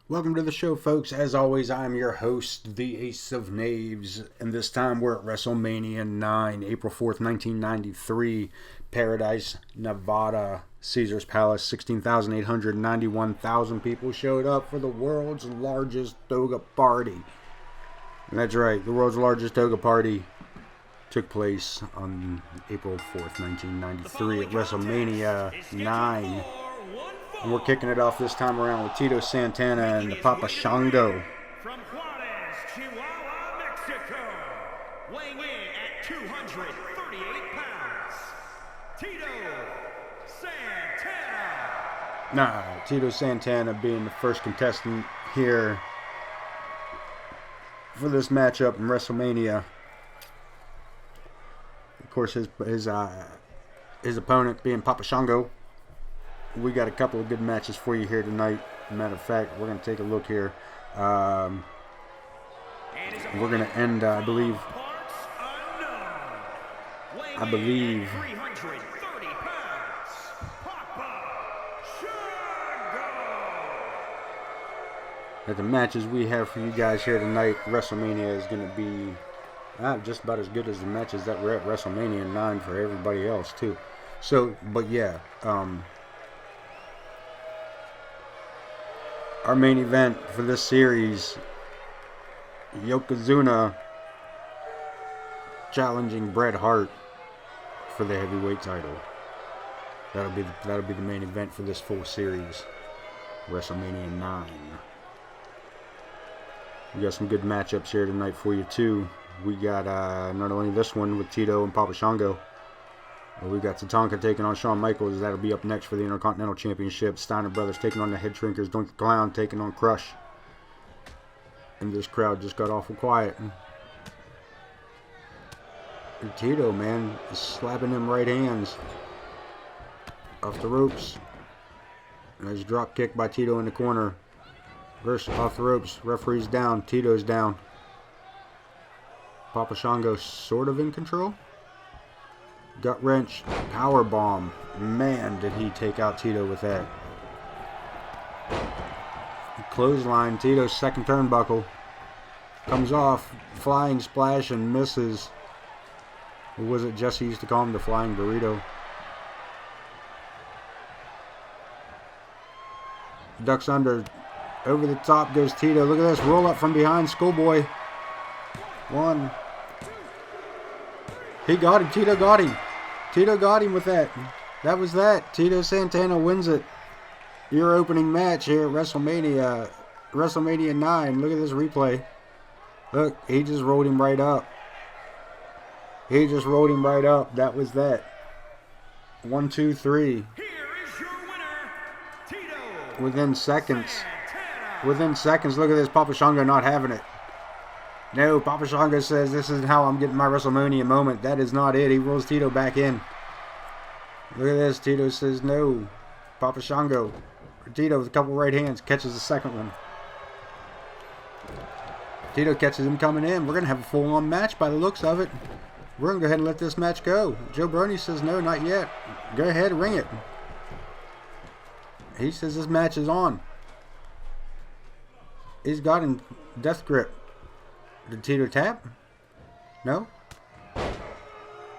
Welcome to the show, folks. As always, I'm your host, the Ace of Knaves, and this time we're at WrestleMania 9, April 4th, 1993, Paradise, Nevada, Caesar's Palace. 16,891 people showed up for the world's largest Toga party. And that's right, the world's largest Toga party took place on April 4th, 1993 at WrestleMania 9. And we're kicking it off this time around with Tito, Santana, and the Papa Shango. From Juarez, Chihuahua, Mexico, weighing in at 238 pounds, Tito Santana. Tito Santana being the first contestant here for this matchup in WrestleMania. Of course, his opponent being Papa Shango. We got a couple of good matches for you here tonight. Matter of fact, we're going to take a look here. We're going to end, I believe, that the matches we have for you guys here tonight, WrestleMania is going to be just about as good as the matches that were at WrestleMania 9 for everybody else, too. So, but yeah, our main event for this series, Yokozuna challenging Bret Hart for the heavyweight title. That'll be the main event for this full series, WrestleMania 9. We got some good matchups here tonight for you too. We got not only this one with Tito and Papa Shango. We got Tatanka taking on Shawn Michaels. That'll be up next for the Intercontinental Championship. Steiner brothers taking on the Headshrinkers. Doink the Clown taking on Crush. And this crowd just got awful quiet. And Tito, man, is slapping them right hands off the ropes. And there's a drop kick by Tito in the corner. Verse off the ropes. Referee's down. Tito's down. Papa Shango sort of in control. Gut wrench, power bomb. Man, did he take out Tito with that. Clothesline, Tito's second turnbuckle. Comes off, flying splash and misses. Or was it Jesse used to call him the flying burrito? Ducks under. Over the top goes Tito. Look at this, roll up from behind, schoolboy. One. He got him. Tito got him. Tito got him with that. That was that. Tito Santana wins it. Your opening match here at WrestleMania 9. Look at this replay. Look, he just rolled him right up. He just rolled him right up. That was that. 1, 2, 3. Here is your winner, Tito Within seconds. Santana. Within seconds. Look at this. Papa Shango not having it. No, Papa Shango says this is how I'm getting my WrestleMania moment. That is not it. He rolls Tito back in. Look at this. Tito says no. Papa Shango. Tito with a couple right hands catches the second one. Tito catches him coming in. We're going to have a full-on match by the looks of it. We're going to go ahead and let this match go. Joe Brony says no, not yet. Go ahead, ring it. He says this match is on. He's got him death grip. Did Tito tap? No?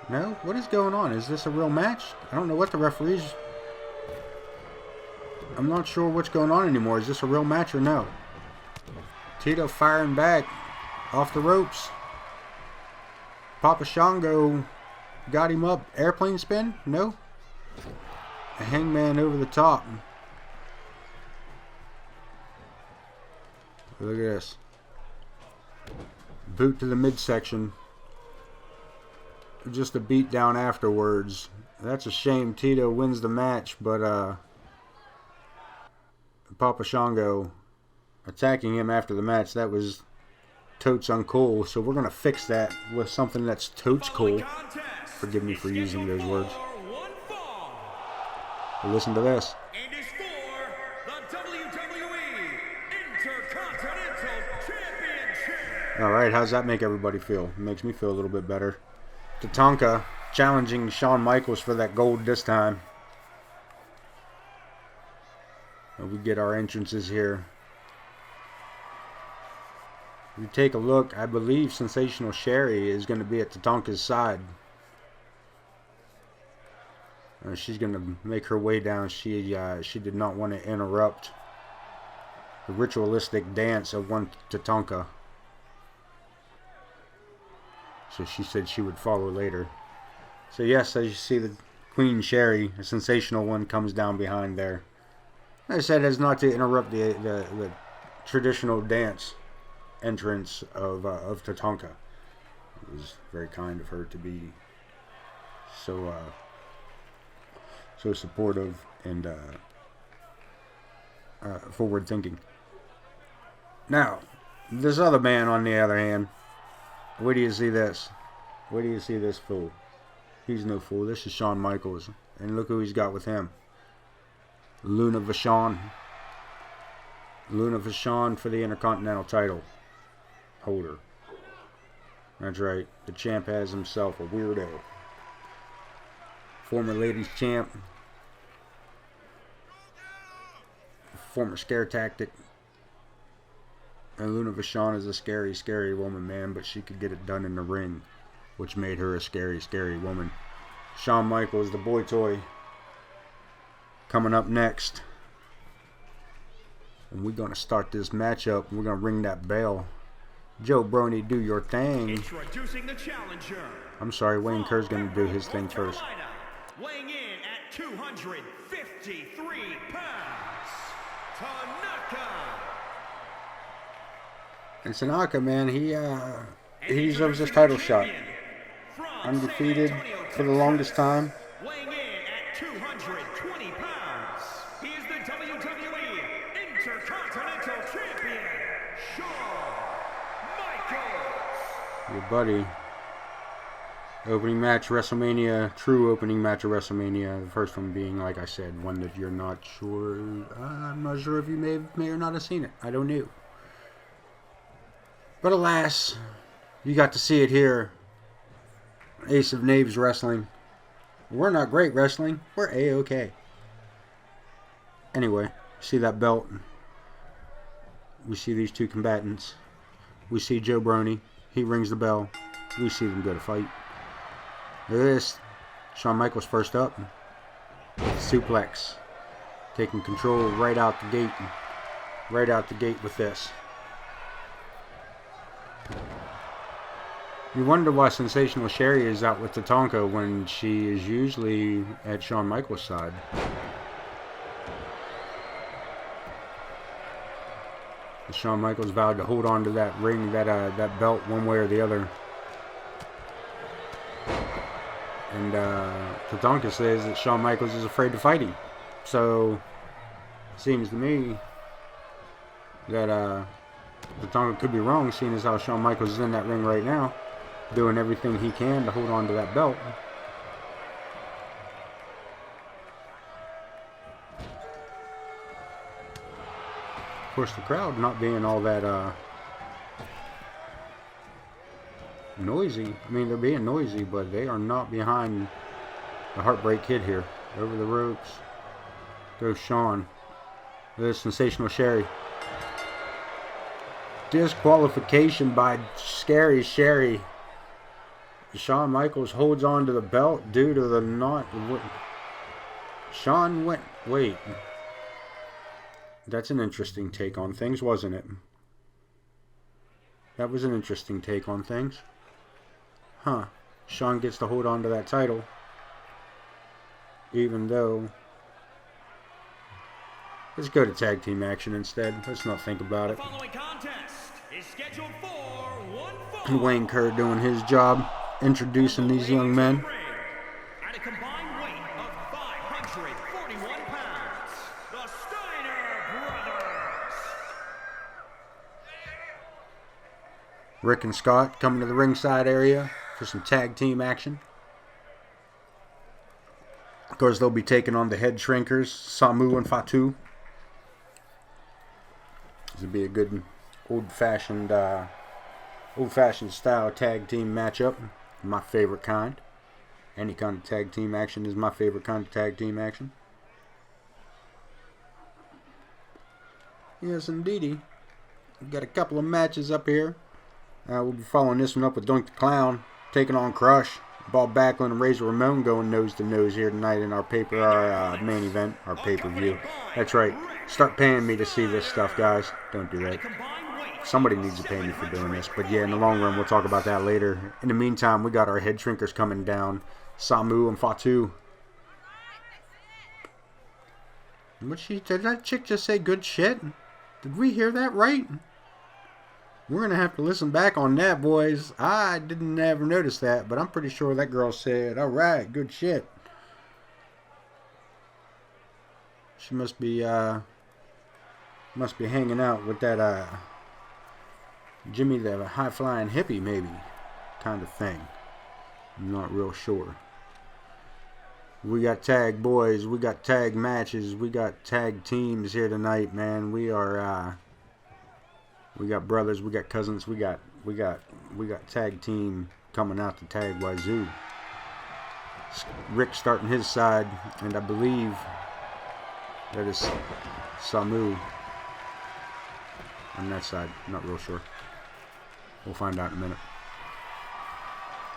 No? What is going on? Is this a real match? I don't know what the referees... I'm not sure what's going on anymore. Is this a real match or no? Tito firing back off the ropes. Papa Shango got him up. Airplane spin? No? A hangman over the top. Look at this. Boot to the midsection. Just a beat down afterwards. That's a shame. Tito wins the match, but Papa Shango attacking him after the match, that was totes uncool. So we're going to fix that with something that's totes cool. Forgive me for using those words. But listen to this. And is for the WWE Intercontinental Championship. Alright, how's that make everybody feel? It makes me feel a little bit better. Tatanka challenging Shawn Michaels for that gold this time. And we get our entrances here. you take a look, I believe Sensational Sherry is going to be at Tatanka's side. She's going to make her way down. She did not want to interrupt the ritualistic dance of one Tatanka. So she said she would follow later. So yes, as you see, the Queen Sherry, a Sensational One, comes down behind there. I said as not to interrupt the traditional dance entrance of Tatanka. It was very kind of her to be so supportive and forward thinking. Now, this other man, on the other hand, where do you see this? Where do you see this fool? He's no fool. This is Shawn Michaels, and look who he's got with him. Luna Vachon. Luna Vachon for the Intercontinental title holder. That's right. The champ has himself a weirdo. Former ladies champ. Former scare tactic. And Luna Vachon is a scary, scary woman, man, but she could get it done in the ring, which made her a scary, scary woman. Shawn Michaels, the boy toy, coming up next. And we're going to start this matchup. We're going to ring that bell. Joe Brony, do your thing. Introducing the challenger. I'm sorry, Wayne Kerr's going to do his thing first. Weighing in at 253 pounds, Tanaka. And Tanaka, man, he deserves this title shot. Undefeated for the longest time. Weighing in at 220 pounds, he is the WWE Intercontinental Champion, Shawn Michaels. Your buddy. Opening match, WrestleMania. True opening match of WrestleMania. The first one being, like I said, one that you're not sure. I'm not sure if you may or not have seen it. I don't know. But alas, you got to see it here. Ace of Knaves Wrestling. We're not great wrestling. We're A-okay. Anyway, see that belt. We see these two combatants. We see Joe Brony. He rings the bell. We see them go to fight. Look at this. Shawn Michaels first up. Suplex. Taking control right out the gate. Right out the gate with this. You wonder why Sensational Sherry is out with Tatanka when she is usually at Shawn Michaels' side. Shawn Michaels vowed to hold on to that ring, that belt, one way or the other. And Tatanka says that Shawn Michaels is afraid to fight him. So, it seems to me that Tatanka could be wrong, seeing as how Shawn Michaels is in that ring right now, doing everything he can to hold on to that belt. Of course, the crowd not being all that noisy. I mean, they're being noisy, but they are not behind the Heartbreak Kid here. Over the ropes goes Shawn. There's Sensational Sherry. Disqualification by Scary Sherry. Shawn Michaels holds on to the belt due to the not. Shawn went. Wait. That's an interesting take on things, wasn't it? That was an interesting take on things. Huh. Shawn gets to hold on to that title. Even though. Let's go to tag team action instead. Let's not think about it. The following contest is scheduled for one fall. Wayne Kerr doing his job, introducing these young men. At a combined weight of 541 pounds, the Steiner brothers. Rick and Scott coming to the ringside area for some tag team action. Of course, they'll be taking on the Headshrinkers, Samu and Fatu. This will be a good old-fashioned style tag team matchup. My favorite kind. Any kind of tag team action is my favorite kind of tag team action. Yes, indeedy. We've got a couple of matches up here. We'll be following this one up with Doink the Clown taking on Crush. Bob Backland and Razor Ramone going nose to nose here tonight in our main event, our pay-per-view. That's right. Start paying me to see this stuff, guys. Don't do that. Somebody needs to pay me for doing this. But yeah, in the long run, we'll talk about that later. In the meantime, we got our Headshrinkers coming down. Samu and Fatu. Did that chick just say good shit? Did we hear that right? We're going to have to listen back on that, boys. I didn't ever notice that, but I'm pretty sure that girl said, alright, good shit. She must be hanging out with that, Jimmy the high-flying hippie, maybe, kind of thing. I'm not real sure. We got tag boys, we got tag matches, we got tag teams here tonight, man. We are, we got brothers, we got cousins, we got tag team coming out to tag Wazoo. Rick starting his side, and I believe that is Samu on that side. I'm not real sure. We'll find out in a minute.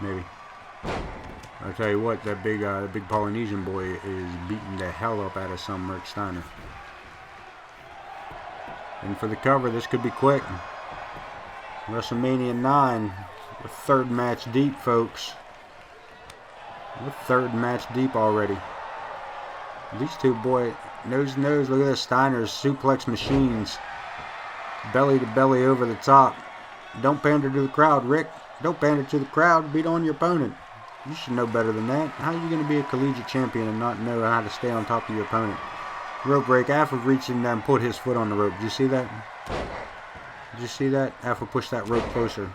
Maybe. I'll tell you what, that big Polynesian boy is beating the hell up out of some Rick Steiner. And for the cover, this could be quick. WrestleMania 9, the third match deep, folks. We're third match deep already. These two, boy, nose to nose. Look at this, Steiner's suplex machines. Belly to belly over the top. Don't pander to the crowd, Rick. Don't pander to the crowd. Beat on your opponent. You should know better than that. How are you going to be a collegiate champion and not know how to stay on top of your opponent? Rope break. Alpha reached in there and put his foot on the rope. Did you see that? Did you see that? Alpha pushed that rope closer.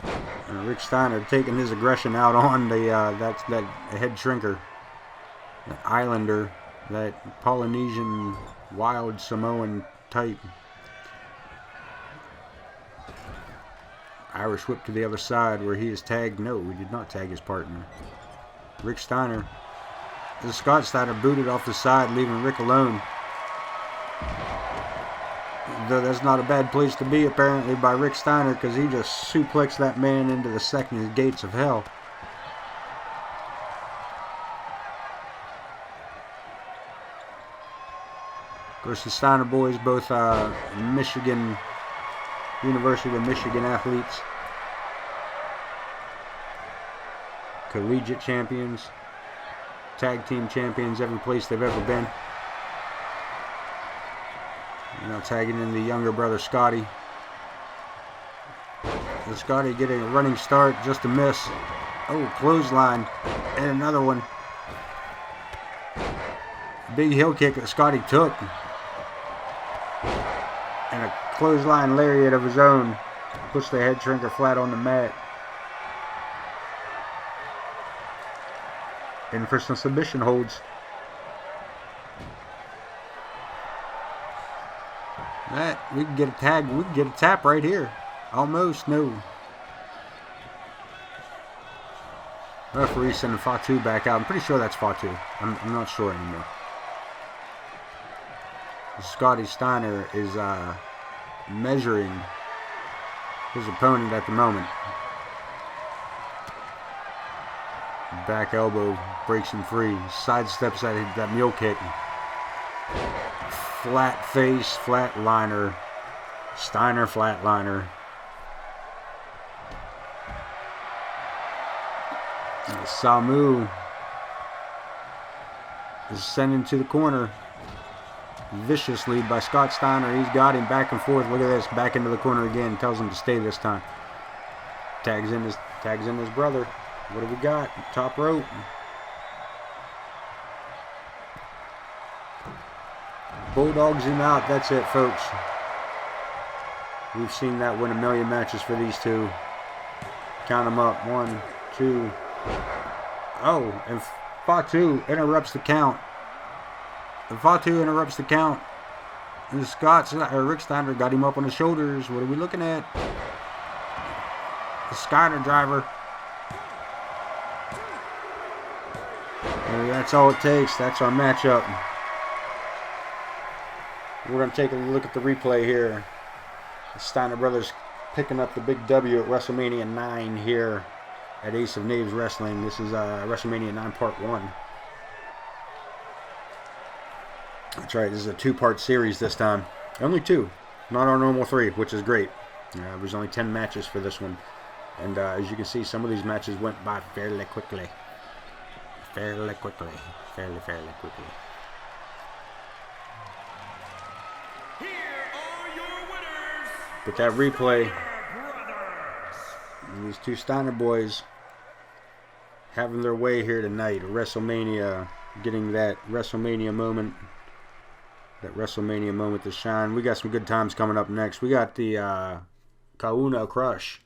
And Rick Steiner taking his aggression out on the that head shrinker, that Islander, that Polynesian wild Samoan type. Irish whip to the other side where he is tagged. No, we did not tag his partner. Rick Steiner. Scott Steiner booted off the side, leaving Rick alone. Though that's not a bad place to be, apparently, by Rick Steiner, because he just suplexed that man into the second gates of hell. Of course, the Steiner boys, both University of Michigan athletes, collegiate champions, tag team champions, every place they've ever been. You know, tagging in the younger brother Scotty. And Scotty getting a running start, just a miss. Oh, clothesline, and another one. Big heel kick that Scotty took. And a clothesline lariat of his own. Puts the head shrinker flat on the mat. And for some submission holds. That, we can get a tag, we can get a tap right here. Almost, no. Referee sending Fatu back out. I'm pretty sure that's Fatu. I'm not sure anymore. Scotty Steiner is measuring his opponent at the moment. Back elbow breaks him free. Sidesteps that mule kick. Flat face, flatliner. Steiner flatliner. Samu is sent into the corner. Vicious lead by Scott Steiner. He's got him back and forth. Look at this. Back into the corner again. Tells him to stay this time. Tags in his brother. What do we got? Top rope. Bulldogs him out. That's it, folks. We've seen that win a million matches for these two. Count them up. 1, 2. Oh, and Fatu interrupts the count. And Fatu interrupts the count. And Rick Steiner got him up on the shoulders. What are we looking at? The Steiner driver. And that's all it takes. That's our matchup. We're going to take a look at the replay here. The Steiner brothers picking up the big W at WrestleMania 9 here at Ace of Knaves Wrestling. This is WrestleMania 9 Part 1. That's right, this is a 2-part series this time. Only 2, not our normal 3, which is great. There's only 10 matches for this one. And as you can see, some of these matches went by fairly quickly. Fairly quickly. Fairly quickly. But that replay, these two Steiner boys having their way here tonight at WrestleMania, getting that WrestleMania moment to shine. We got some good times coming up next. We got the Kahuna Crush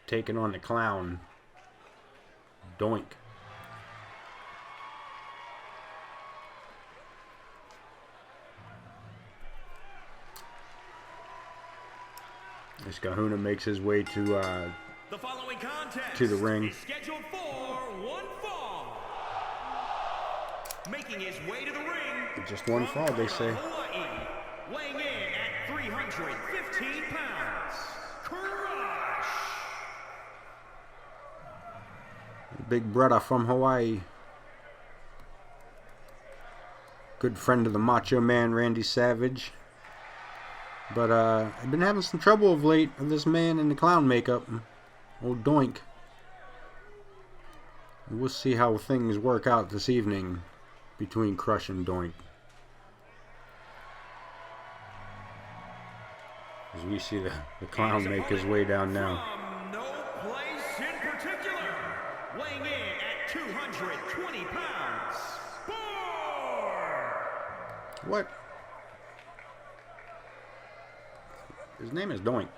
taking on the Clown, Doink. As Kahuna makes his way to the ring. Is scheduled for one fall. Making his way to the ring. Just one fall, they say. Hawaii, weighing in at 315 pounds. Crush. Big brother from Hawaii. Good friend of the Macho Man, Randy Savage. But I've been having some trouble of late with this man in the clown makeup, old Doink. We'll see how things work out this evening between Crush and Doink. As we see the clown make his way down now. From no place in particular, weighing in at 220 pounds. What? His name is Doink.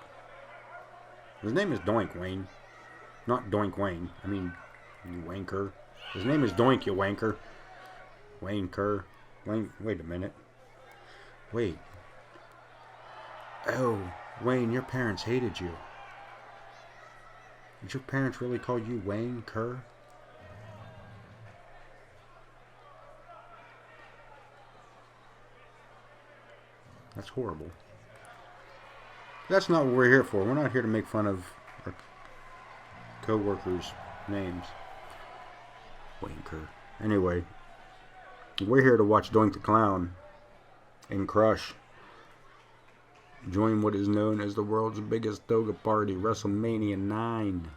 His name is Doink, Wayne. Not Doink Wayne. I mean, you wanker. His name is Doink, you wanker. Wayne Kerr. Wayne, wait a minute. Wait. Oh, Wayne, your parents hated you. Did your parents really call you Wayne Kerr? That's horrible. That's not what we're here for. We're not here to make fun of our co-workers' names. Wanker. Anyway, we're here to watch Doink the Clown and Crush join what is known as the world's biggest Toga party, WrestleMania 9.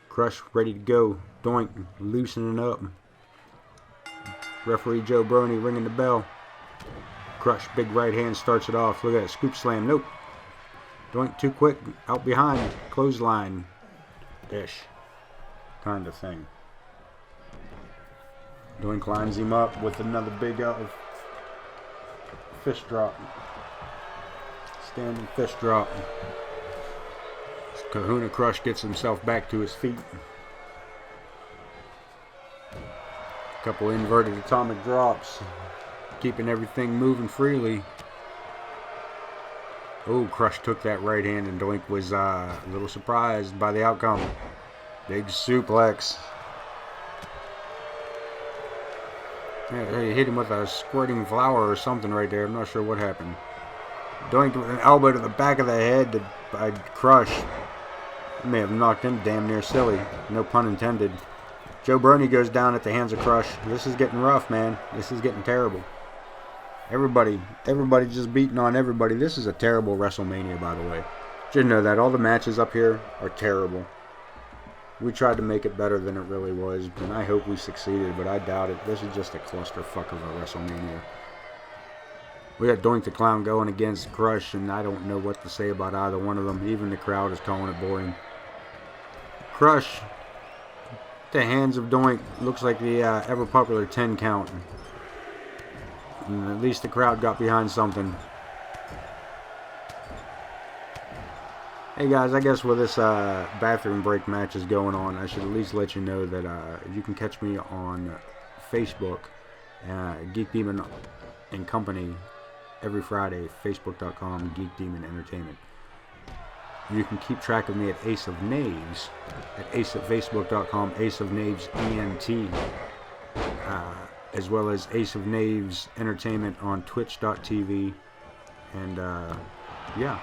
Crush ready to go. Doink loosening up. Referee Joe Brony ringing the bell. Crush, big right hand, starts it off. Look at that, scoop slam. Nope. Doink too quick. Out behind. Clothesline. Ish. Kind of thing. Doink lines him up with another big fist drop. Standing fist drop. Kahuna Crush gets himself back to his feet. A couple inverted atomic drops. Keeping everything moving freely. Oh, Crush took that right hand and Doink was a little surprised by the outcome. Big suplex. Yeah, he hit him with a squirting flower or something right there. I'm not sure what happened. Doink with an elbow to the back of the head by Crush. He may have knocked him damn near silly. No pun intended. Joe Brony goes down at the hands of Crush. This is getting rough, man. This is getting terrible. Everybody just beating on everybody. This is a terrible WrestleMania, by the way. Should know that. All the matches up here are terrible. We tried to make it better than it really was, and I hope we succeeded, but I doubt it. This is just a clusterfuck of a WrestleMania. We got Doink the Clown going against Crush, and I don't know what to say about either one of them. Even the crowd is calling it boring. Crush, the hands of Doink, looks like the ever-popular 10 count. And at least the crowd got behind something. Hey guys, I guess with this bathroom break match is going on, I should at least let you know that you can catch me on Facebook, Geek Demon and Company, every Friday, facebook.com, Geek Demon Entertainment. You can keep track of me at Ace of Knaves, at aceofacebook.com, Ace of Knaves ENT. As well as Ace of Knaves Entertainment on twitch.tv And, yeah.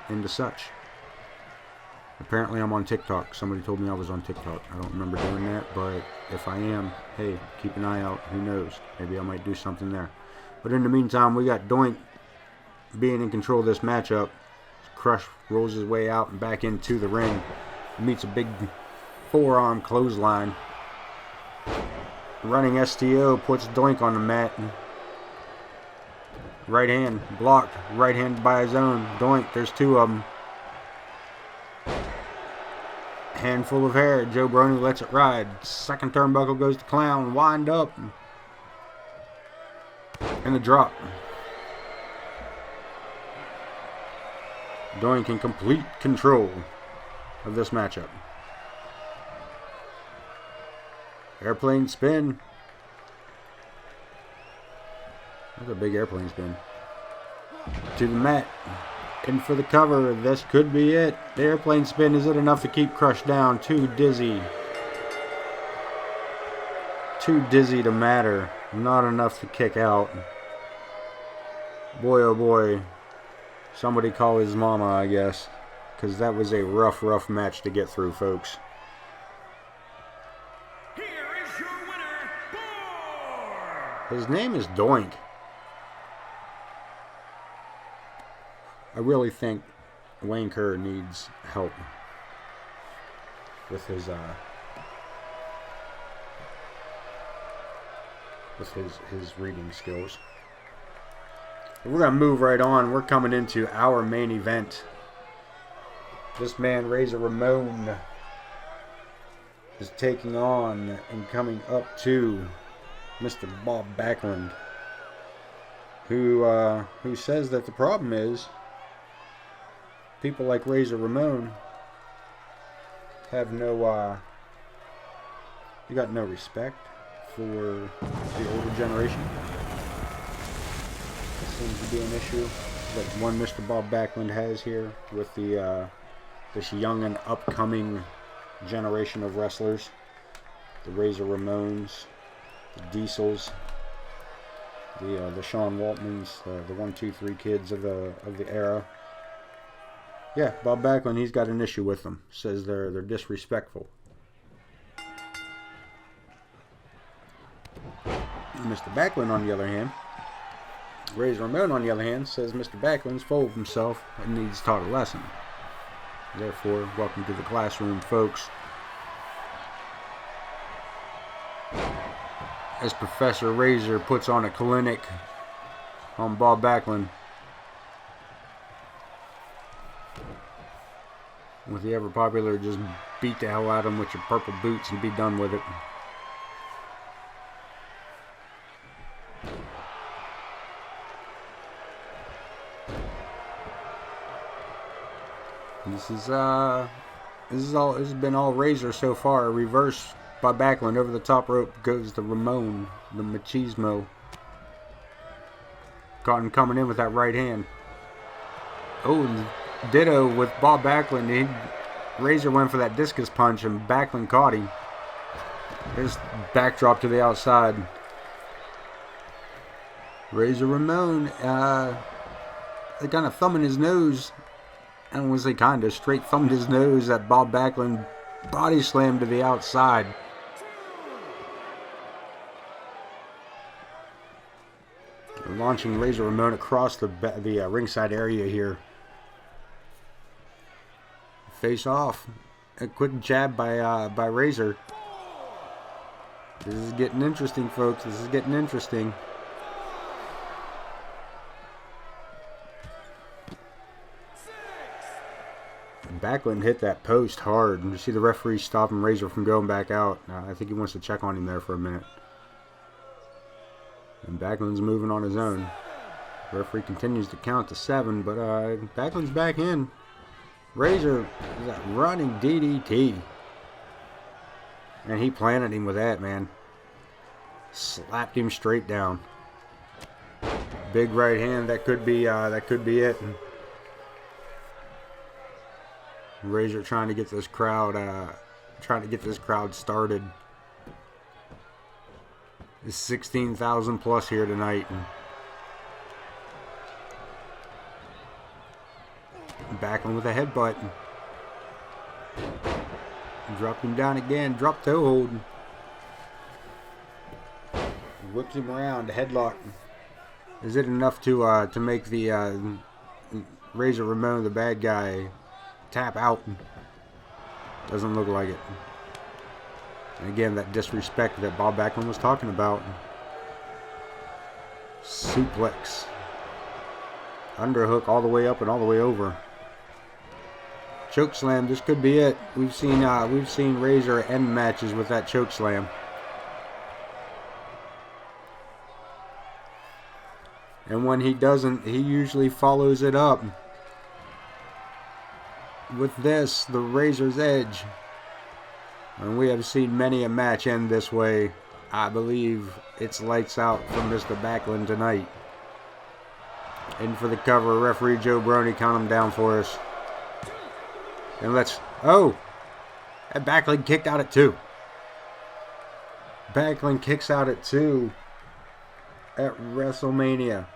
Into such. Apparently I'm on TikTok. Somebody told me I was on TikTok. I don't remember doing that, but if I am, hey, keep an eye out. Who knows? Maybe I might do something there. But in the meantime, we got Doink being in control of this matchup. Crush rolls his way out and back into the ring. Meets a big forearm clothesline. Running STO puts Doink on the mat. Right hand blocked. Right hand by his own. Doink, there's two of them. Handful of hair. Joe Brony lets it ride. Second turnbuckle goes to Clown. Wind up. And a drop. Doink in complete control of this matchup. Airplane spin. That's a big airplane spin. To the mat. In for the cover. This could be it. The airplane spin. Is it enough to keep Crush down? Too dizzy. Too dizzy to matter. Not enough to kick out. Boy, oh boy. Somebody call his mama, I guess. Because that was a rough match to get through, folks. Here is your winner, Boar! His name is Doink. I really think Wayne Kerr needs help with his reading skills. We're going to move right on. We're coming into our main event. This man, Razor Ramone, is taking on and coming up to Mr. Bob Backland, who says that the problem is people like Razor Ramone have no, you got no respect for the older generation. That seems to be an issue that one Mr. Bob Backland has here with the this young and upcoming generation of wrestlers. The Razor Ramones, the Diesels, the Shawn Waltmans, the 1, 2, 3 kids of the era. Yeah, Bob Backland, he's got an issue with them. Says they're disrespectful. Mr. Backland, on the other hand, Razor Ramone, on the other hand, says Mr. Backland's full of himself and needs taught a lesson. Therefore, welcome to the classroom, folks. As Professor Razor puts on a clinic on Bob Backland, with the ever popular just beat the hell out of him with your purple boots and be done with it. This has been all Razor so far. Reverse by Backland over the top rope goes to Ramone, the machismo. Caught him coming in with that right hand. Oh, ditto with Bob Backland. Razor went for that discus punch and Backland caught him. There's backdrop to the outside. Razor Ramone, they kind of thumbing his nose. I don't want to say kind of, straight thumbed his nose at Bob Backland. Body slam to the outside. Launching Razor Ramone across the ringside area here. Face off. A quick jab by Razor. This is getting interesting, folks. This is getting interesting. Backland hit that post hard. And you see the referee stopping Razor from going back out. I think he wants to check on him there for a minute. And Backland's moving on his own. The referee continues to count to 7, but Backland's back in. Razor is that running DDT. And he planted him with that, man. Slapped him straight down. Big right hand. That could be it. Razor trying to get this crowd started. It's 16,000 plus here tonight. And Backland with a headbutt. Dropped him down again. Drop toe hold. Whips him around. Headlock. Is it enough to make the Razor Ramone, the bad guy, tap out? Doesn't look like it. And again, that disrespect that Bob Backland was talking about. Suplex. Underhook all the way up and all the way over. Choke slam. This could be it. We've seen Razor end matches with that choke slam. And when he doesn't, he usually follows it up with this, the Razor's Edge. And we have seen many a match end this way. I believe it's lights out from Mr. Backland tonight. In for the cover, referee Joe Brony, count him down for us. And let's, oh! And Backland kicked out at 2. Backland kicks out at 2 at WrestleMania.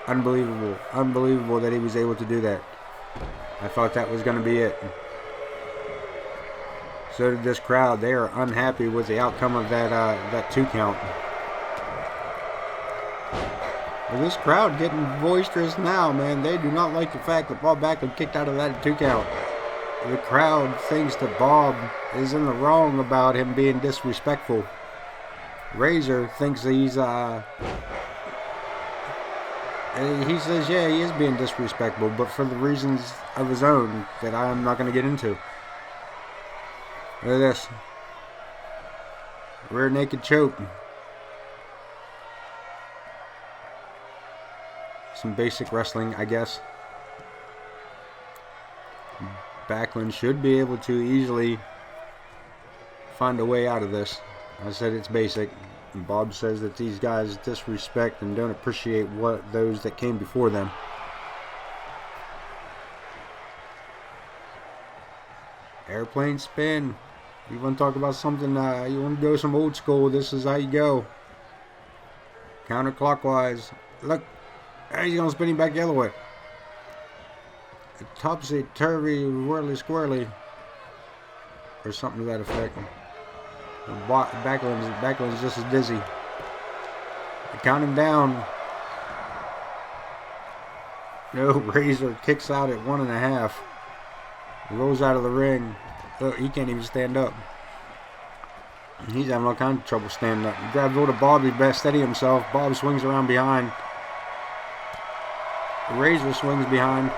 Unbelievable. Unbelievable that he was able to do that. I thought that was going to be it. So did this crowd. They are unhappy with the outcome of that 2 count. Well, this crowd getting boisterous now, man. They do not like the fact that Bob Backland kicked out of that 2 count. The crowd thinks that Bob is in the wrong about him being disrespectful. Razor thinks that he says, yeah, he is being disrespectful, but for the reasons of his own that I'm not going to get into. Look at this. Rear naked choke. Some basic wrestling, I guess. Backland should be able to easily find a way out of this. I said it's basic. Bob says that these guys disrespect and don't appreciate what those that came before them. Airplane spin. You want to talk about something, you want to go some old school, this is how you go. Counterclockwise. Look, he's going to spin him back the other way. Topsy-turvy, whirly-squirrely. Or something to that effect. Backland's just as dizzy. They count him down. No, Razor kicks out at 1.5. Rolls out of the ring. Look, he can't even stand up. He's having all kinds of trouble standing up. He grabs hold of Bob, he's best steady himself. Bob swings around behind. Razor swings behind.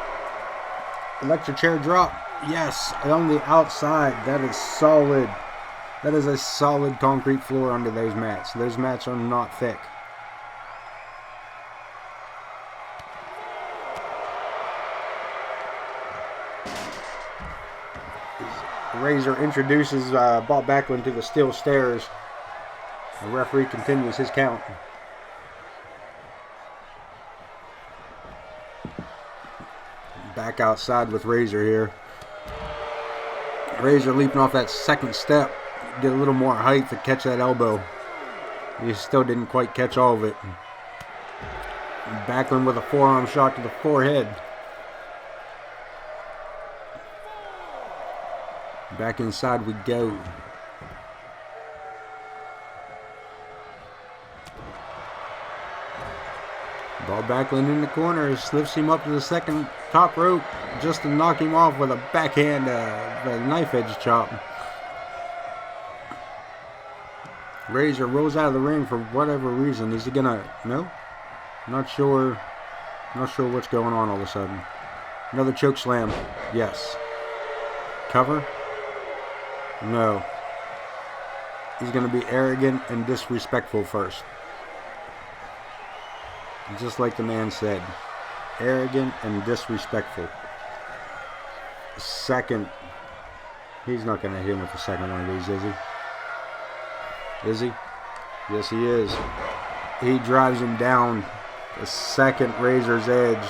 Electric chair drop. Yes, on the outside. That is solid. That is a solid concrete floor under those mats. Those mats are not thick. Razor introduces Bob Backland to the steel stairs. The referee continues his count. Back outside with Razor here. Razor leaping off that second step. Get a little more height to catch that elbow. He still didn't quite catch all of it. Backland with a forearm shot to the forehead. Back inside we go. Bob Backland in the corner, lifts him up to the second top rope just to knock him off with a backhand, a knife edge chop. Razor rolls out of the ring for whatever reason. Is he gonna? No? Not sure what's going on all of a sudden. Another choke slam. Yes. Cover? No. He's gonna be arrogant and disrespectful first. Just like the man said. Arrogant and disrespectful. Second. He's not gonna hit him with the second one of these, is he? Is he? Yes, he is. He drives him down. The second Razor's Edge.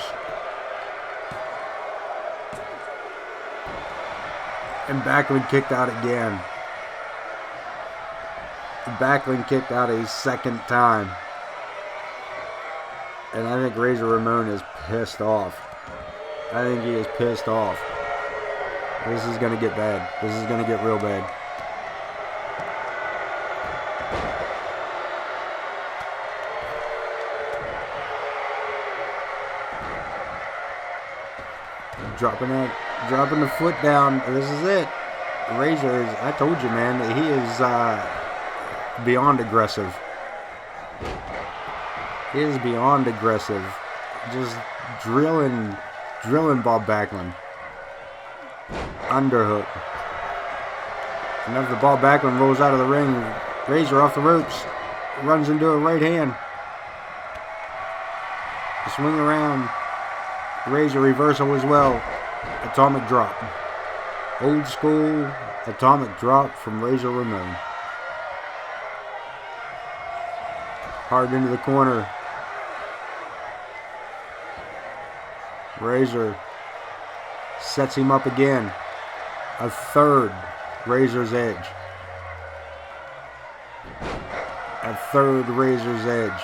And Backland kicked out again. Backland kicked out a second time. And I think Razor Ramone is pissed off. I think he is pissed off. This is going to get bad. This is going to get real bad. Dropping the foot down. This is it. Razor is, I told you, man, he is beyond aggressive. He is beyond aggressive. Just drilling Bob Backland. Underhook. And after Bob Backland rolls out of the ring, Razor off the ropes. Runs into a right hand. Swing around. Razor reversal as well. Atomic drop. Old school atomic drop from Razor Ramone. Hard into the corner. Razor sets him up again. A third Razor's Edge. A third Razor's Edge.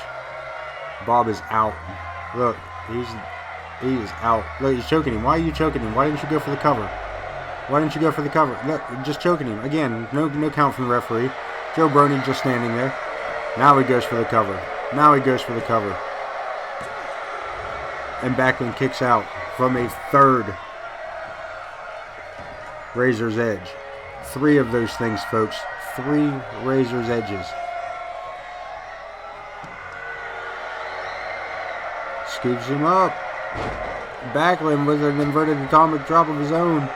Bob is out. Look, he is out. Look, he's choking him. Why are you choking him? Why didn't you go for the cover? Why didn't you go for the cover? Look, just choking him. Again, no count from the referee. Joe Brony just standing there. Now he goes for the cover. Now he goes for the cover. And Backland kicks out from a third Razor's Edge. 3 of those things, folks. 3 Razor's Edges. Scoops him up. Backland with an inverted atomic drop of his own.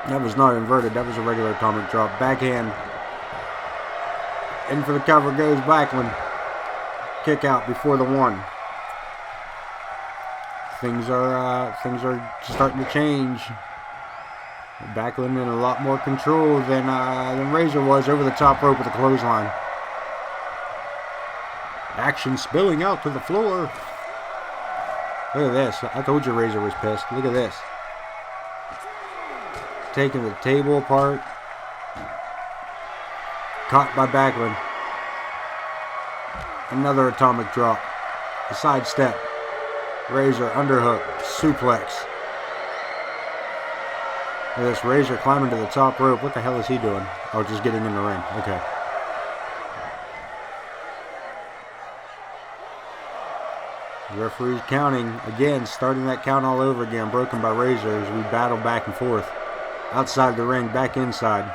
That was not inverted. That was a regular atomic drop. Backhand. In for the cover goes Backland. Kick out before the 1. Things are starting to change. Backland in a lot more control than Razor was over the top rope with the clothesline. Action spilling out to the floor. Look at this. I told you Razor was pissed. Look at this. Taking the table apart. Caught by Backland. Another atomic drop. A side step. Razor underhook. Suplex. Look at this. Razor climbing to the top rope. What the hell is he doing? Oh, just getting in the ring. Okay. The referee's counting. Again, starting that count all over again. Broken by Razor as we battle back and forth. Outside the ring, back inside.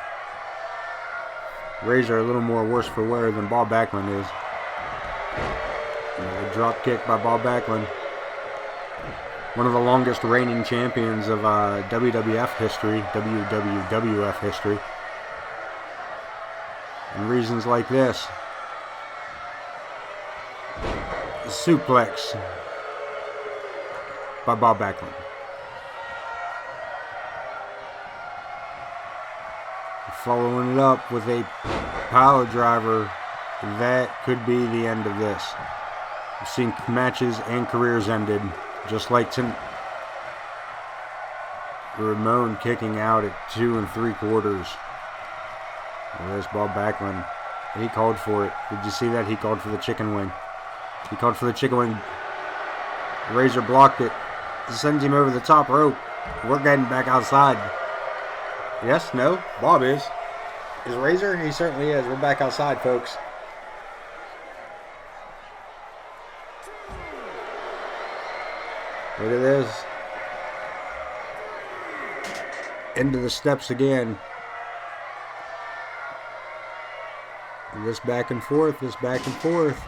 Razor a little more worse for wear than Bob Backland is. A drop kick by Bob Backland. One of the longest reigning champions of WWF history, WWF history. And reasons like this. Suplex by Bob Backland. Following it up with a power driver. That could be the end of this. We've seen matches and careers ended. Just like Ramone kicking out at 2 3/4. There's Bob Backland. He called for it. Did you see that? He called for the chicken wing. He called for the chicken wing. Razor blocked it. Sends him over the top rope. We're getting back outside. Yes? No? Bob is. Is Razor? He certainly is. We're back outside, folks. Look at this. Into the steps again. This back and forth. This back and forth.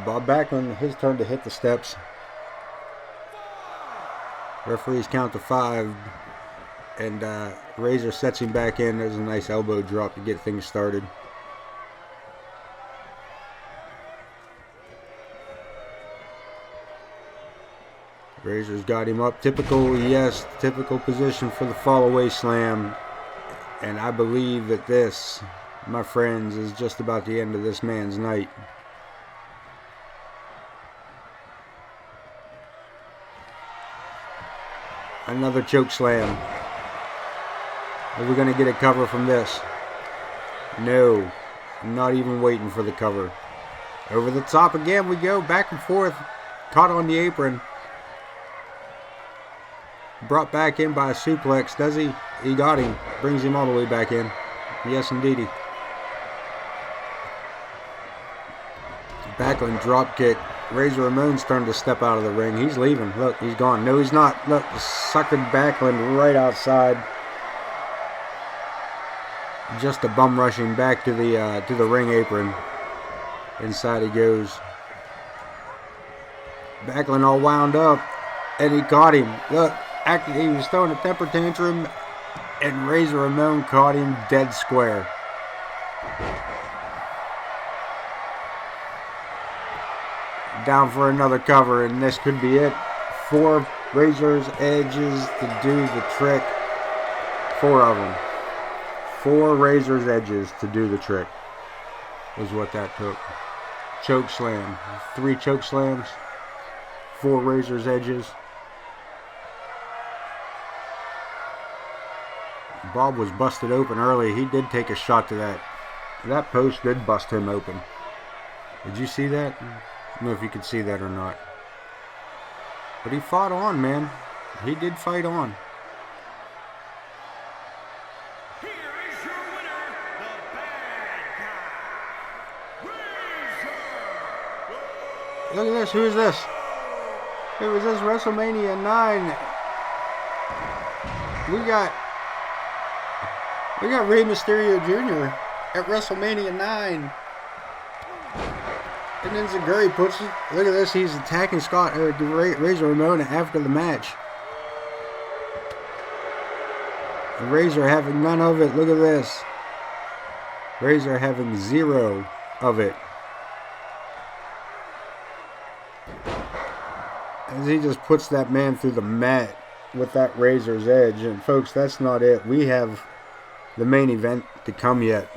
Bob Backland, his turn to hit the steps. Referees count to 5. And Razor sets him back in. There's a nice elbow drop to get things started. Razor's got him up. Typical, yes, typical position for the fall-away slam. And I believe that this, my friends, is just about the end of this man's night. Another choke slam. Are we going to get a cover from this? No. I'm not even waiting for the cover. Over the top again we go. Back and forth. Caught on the apron. Brought back in by a suplex. Does he? He got him. Brings him all the way back in. Yes, indeedy. Backland drop kick. Razor Ramon's starting to step out of the ring. He's leaving. Look, he's gone. No, he's not. Look, suckered Backland right outside. Just a bum rushing back to the ring apron. Inside he goes. Backland all wound up, and he caught him. Look, he was throwing a temper tantrum, and Razor Ramone caught him dead square. Down for another cover, and this could be it. 4 Razor's Edges to do the trick. 4 of them. 4 Razor's Edges to do the trick was what that took. Choke slam. 3 choke slams. 4 Razor's Edges. Bob was busted open early. He did take a shot to that. That post did bust him open. Did you see that? I don't know if you could see that or not. But he fought on, man. He did fight on. Here is your winner, the Bad Guy, Razor. Look at this. Who is this? Who is this? WrestleMania 9. We got Rey Mysterio Jr. at WrestleMania 9. And then Zaguri puts it. Look at this. He's attacking Razor Ramone after the match. And Razor having none of it. Look at this. Razor having 0 of it. As he just puts that man through the mat with that Razor's Edge. And folks, that's not it. We have the main event to come yet.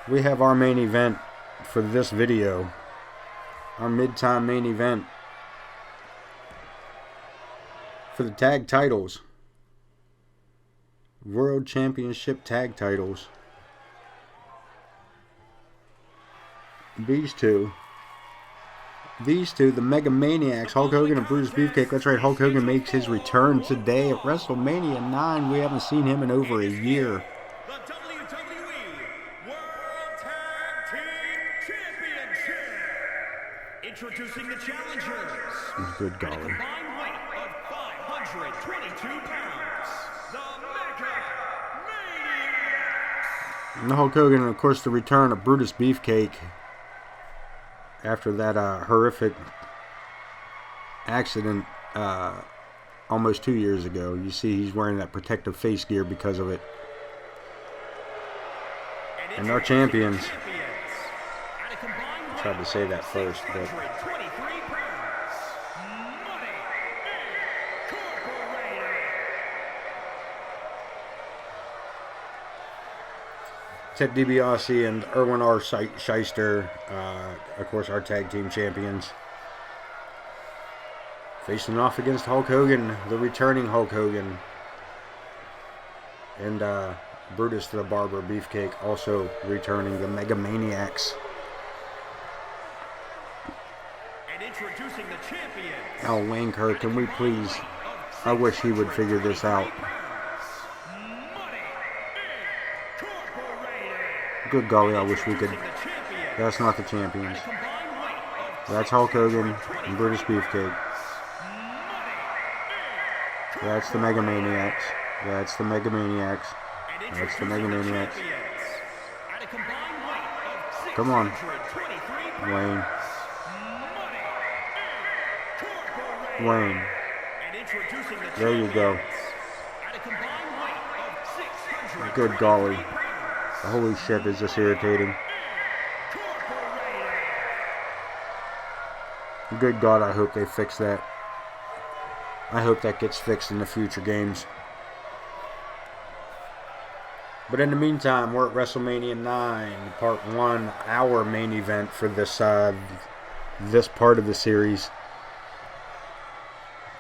We have our main event for this video. Our mid-time main event for the tag titles. World Championship tag titles. These two, the Mega-Maniacs, Hulk Hogan and Brutus Beefcake. That's right, Hulk Hogan makes his return today at WrestleMania 9. We haven't seen him in over a year. The WWE World Tag Team Championship. Introducing the challengers. Good At a golly. combined weight of 522 pounds, the Mega-Maniacs. And Hulk Hogan, and of course the return of Brutus Beefcake after that horrific accident almost 2 years ago. You see he's wearing that protective face gear because of it. And our champions. I tried to say that first, but Ted DiBiase and Erwin R. Shyster, of course, our tag team champions, facing off against Hulk Hogan, the returning Hulk Hogan, and Brutus the Barber Beefcake, also returning, the Mega-Maniacs. And introducing the champions. Al Wanker, can we please? I wish he would figure this out. Good golly, I wish we could. That's not the champions. That's Hulk Hogan and Brutus Beefcake. That's the Mega-Maniacs. That's the Mega-Maniacs. That's the Mega-Maniacs. Come on, Wayne. Wayne. There you go. Good golly. Holy shit, is this irritating. Good God, I hope they fix that. I hope that gets fixed in the future games. But in the meantime, we're at WrestleMania 9, Part 1, our main event for this this part of the series.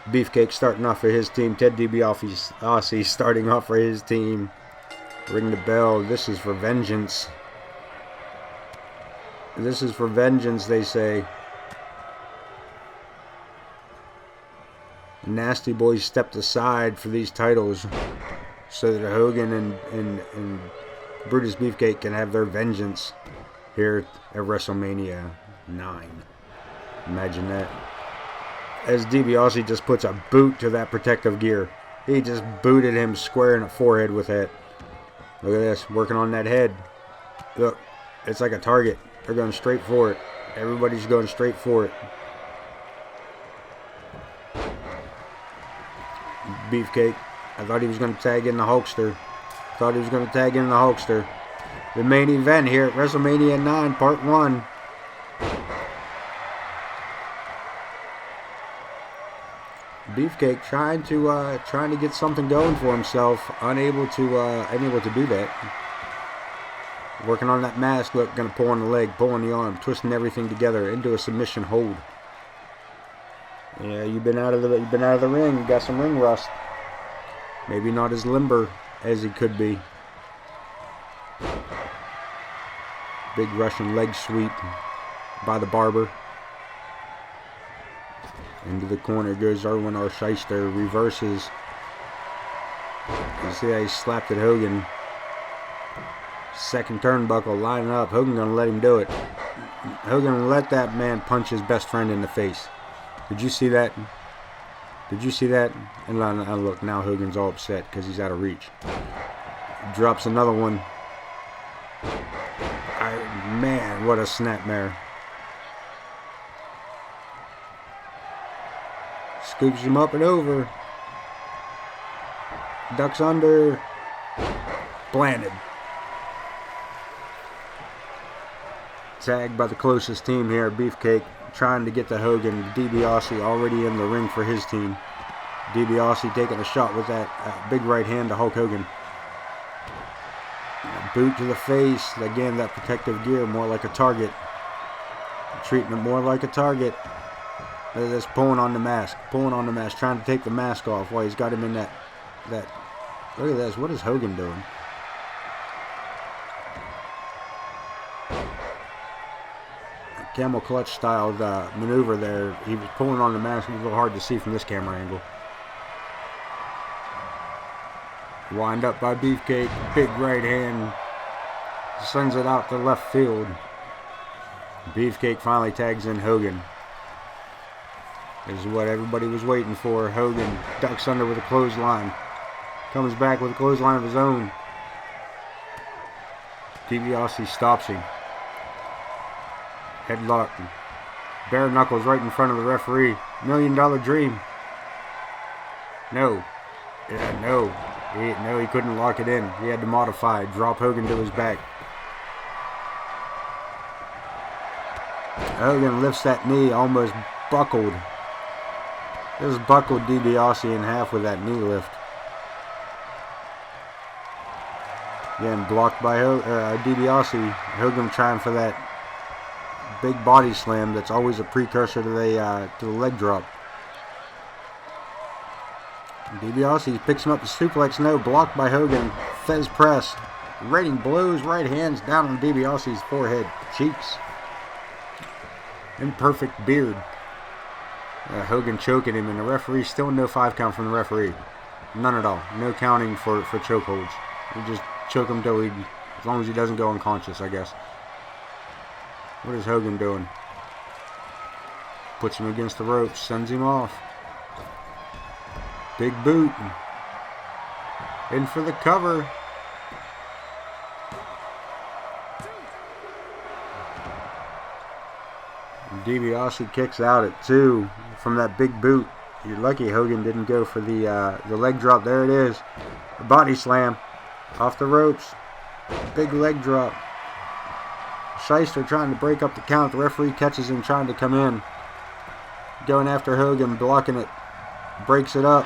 Beefcake starting off for his team. Ted DiBiase starting off for his team. Ring the bell. This is for vengeance. This is for vengeance, they say. The Nasty Boys stepped aside for these titles so that Hogan and Brutus Beefcake can have their vengeance here at WrestleMania 9. Imagine that. As DiBiase just puts a boot to that protective gear. He just booted him square in the forehead with that. Look at this, working on that head. Look, it's like a target. They're going straight for it. Everybody's going straight for it. Beefcake. I thought he was going to tag in the Hulkster. The main event here at WrestleMania 9, Part 1. Beefcake trying to get something going for himself, unable to do that. Working on that mask, look, gonna pull on the leg, pull on the arm, twisting everything together into a submission hold. Yeah, you've been out of the ring, you got some ring rust. Maybe not as limber as he could be. Big Russian leg sweep by the barber. Into the corner goes Erwin R. Shyster, reverses. You see how he slapped at Hogan. Second turnbuckle, lining up. Hogan gonna let him do it. Hogan let that man punch his best friend in the face. Did you see that? And look, now Hogan's all upset because he's out of reach. Drops another one. Man, what a snapmare. Scoops him up and over. Ducks under. Planted. Tagged by the closest team here, Beefcake, trying to get to Hogan. DiBiase already in the ring for his team. DiBiase taking a shot with that big right hand to Hulk Hogan. Boot to the face. Again, that protective gear, more like a target. Treating it more like a target. Look at this, pulling on the mask, trying to take the mask off while he's got him in that. Look at this, what is Hogan doing? Camel clutch styled maneuver there. He was pulling on the mask. It was a little hard to see from this camera angle. Wind up by Beefcake. Big right hand. Sends it out to left field. Beefcake finally tags in Hogan. This is what everybody was waiting for. Hogan ducks under with a clothesline. Comes back with a clothesline of his own. DiBiase stops him. Headlock. Bare knuckles right in front of the referee. $1 Million Dream. No. Yeah, no. He couldn't lock it in. He had to modify. Drop Hogan to his back. Hogan lifts that knee, almost buckled. Just buckled DiBiase in half with that knee lift. Again, blocked by DiBiase. Hogan trying for that big body slam that's always a precursor to the leg drop. DiBiase picks him up the suplex, no, blocked by Hogan. Fez press. Raining blows, right hands down on DiBiase's forehead, cheeks. Imperfect beard. Hogan choking him, and the referee still no 5 count from the referee. None at all. No counting for chokeholds. You just choke him till as long as he doesn't go unconscious, I guess. What is Hogan doing? Puts him against the ropes, sends him off. Big boot. In for the cover. DiBiase kicks out at 2 from that big boot. You're lucky Hogan didn't go for the leg drop. There it is. A body slam. Off the ropes. Big leg drop. Shyster trying to break up the count. The referee catches him trying to come in. Going after Hogan, blocking it. Breaks it up.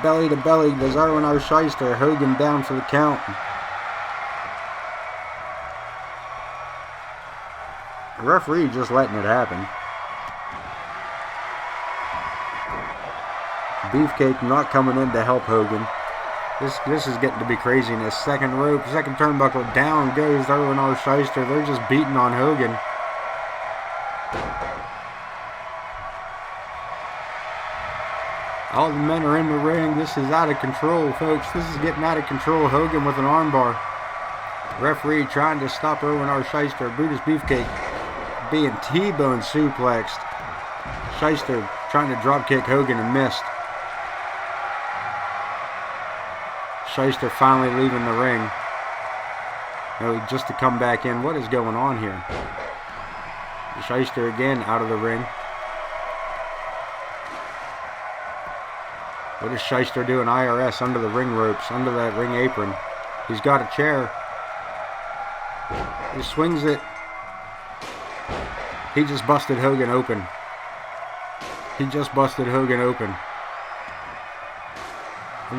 Belly to belly. Does Erwin R. Shyster. Hogan down for the count. The referee just letting it happen. Beefcake not coming in to help Hogan. This is getting to be craziness. Second rope, second turnbuckle, down goes Erwin R. Shyster. They're just beating on Hogan. All the men are in the ring. This is out of control, folks. This is getting out of control. Hogan with an armbar. Referee trying to stop Irwin R. Shyster. Brutus Beefcake being T-bone suplexed. Shyster trying to dropkick Hogan and missed. Shyster finally leaving the ring. Just to come back in. What is going on here? Shyster again out of the ring. What is Shyster doing? IRS under the ring ropes, under that ring apron. He's got a chair. He swings it. He just busted Hogan open. He just busted Hogan open.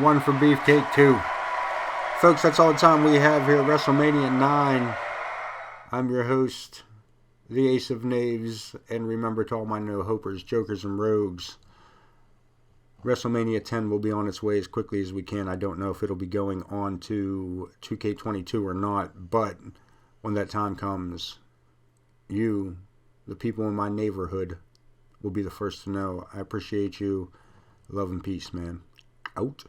One for Beefcake, 2. Folks, that's all the time we have here at WrestleMania 9. I'm your host, the Ace of Knaves, and remember to all my no-hopers, jokers, and rogues, WrestleMania 10 will be on its way as quickly as we can. I don't know if it'll be going on to 2K22 or not, but when that time comes, you, the people in my neighborhood, will be the first to know. I appreciate you. Love and peace, man. Out.